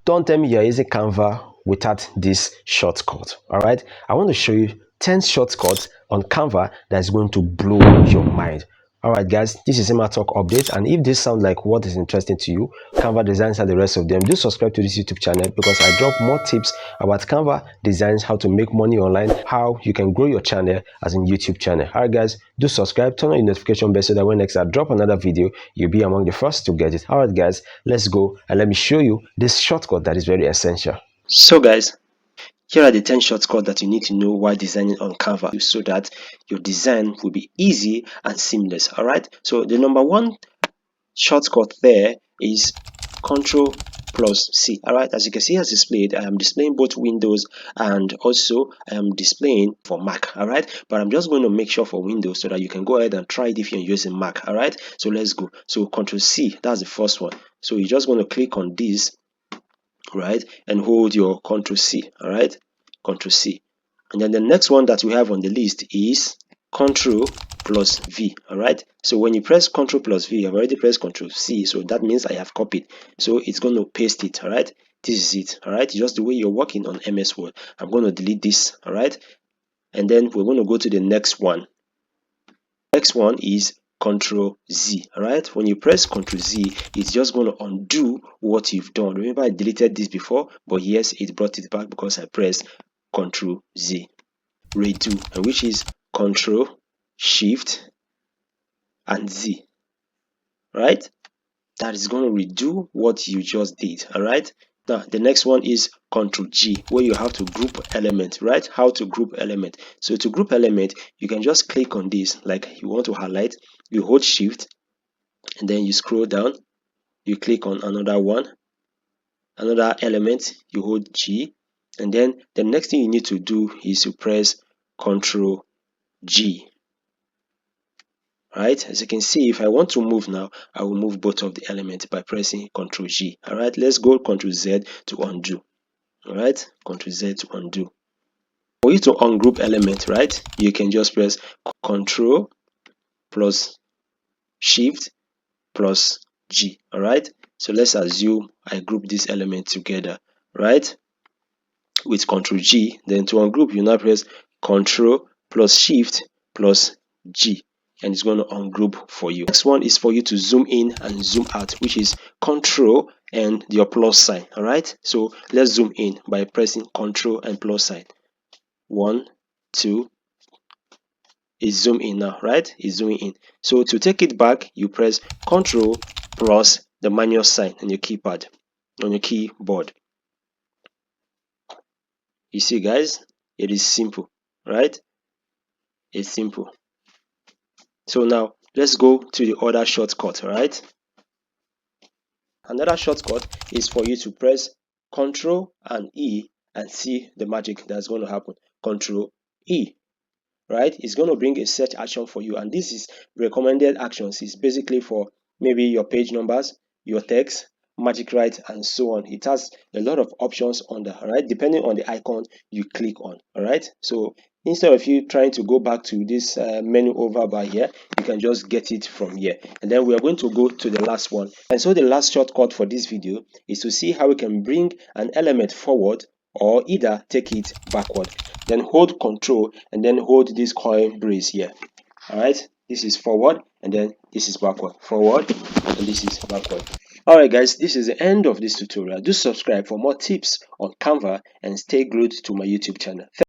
Don't tell me you're using Canva without this shortcut. All right, I want to show you 10 shortcuts on Canva that's going to blow your mind. All right, guys, this is Ematalk update, and if this sounds like what is interesting to you, Canva designs and the rest of them, do subscribe to this YouTube channel because I drop more tips about Canva designs, how to make money online, how you can grow your channel as a YouTube channel. All right, guys, do subscribe, turn on your notification bell so that when next I drop another video, you'll be among the first to get it. All right, guys, let's go and let me show you this shortcut that is very essential. So, guys, here are the 10 shortcuts that you need to know while designing on Canva so that your design will be easy and seamless. All right, so the number one shortcut there is Control plus C. All right, as you can see as displayed, I am displaying both Windows and also I am displaying for Mac. All right, but I'm just going to make sure for Windows so that you can go ahead and try it if you're using Mac. All right, so let's go. So Control C, that's the first one. So you're just going to click on this, right, and hold your Control C. All right, Control C, and then the next one that we have on the list is Control plus V. All right, so when you press Control plus V, I've already pressed Control C, so that means I have copied, so it's going to paste it. All right, this is it. All right, just the way you're working on MS Word. I'm going to delete this. All right, and then we're going to go to the next one. Next one is Control Z. All right, when you press Control Z, it's just going to undo what you've done. Remember, I deleted this before, but yes, it brought it back because I pressed Control Z. Redo, and which is Control Shift and Z. Right, that is going to redo what you just did. All right, now the next one is Control G, where you have to group element. Right, how to group element. So to group element, you can just click on this, like you want to highlight, you hold Shift and then you scroll down, you click on another one, another element, you hold G, and then the next thing you need to do is to press Control G. Right, as you can see, if I want to move now, I will move both of the elements by pressing Ctrl G. All right, let's go Ctrl Z to undo. All right, Ctrl Z to undo. For you to ungroup element, right, you can just press Ctrl plus Shift plus G. All right, so let's assume I group this element together, right, with Ctrl G. Then to ungroup, you now press Ctrl plus Shift plus G, and it's going to ungroup for you. Next one is for you to zoom in and zoom out, which is Control and your plus sign. All right, so let's zoom in by pressing Control and plus sign. 1, 2, it's zoom in now, right? It's zooming in. So to take it back, you press Control plus the manual sign on your keypad, on your keyboard. You see, guys, it is simple, right? It's simple. So now let's go to the other shortcut. All right, another shortcut is for you to press Ctrl and E and see the magic that's going to happen. Ctrl E, right, it's going to bring a search action for you, and this is recommended actions. It's basically for maybe your page numbers, your text, magic write, and so on. It has a lot of options on there. All right, depending on the icon you click on. All right, so instead of you trying to go back to this menu over by here, you can just get it from here. And then we are going to go to the last one. And so the last shortcut for this video is to see how we can bring an element forward or either take it backward. Then hold Control and then hold this coin brace here. All right, this is forward and then this is backward, forward and this is backward. All right, guys, this is the end of this tutorial. Do subscribe for more tips on Canva and stay glued to my YouTube channel.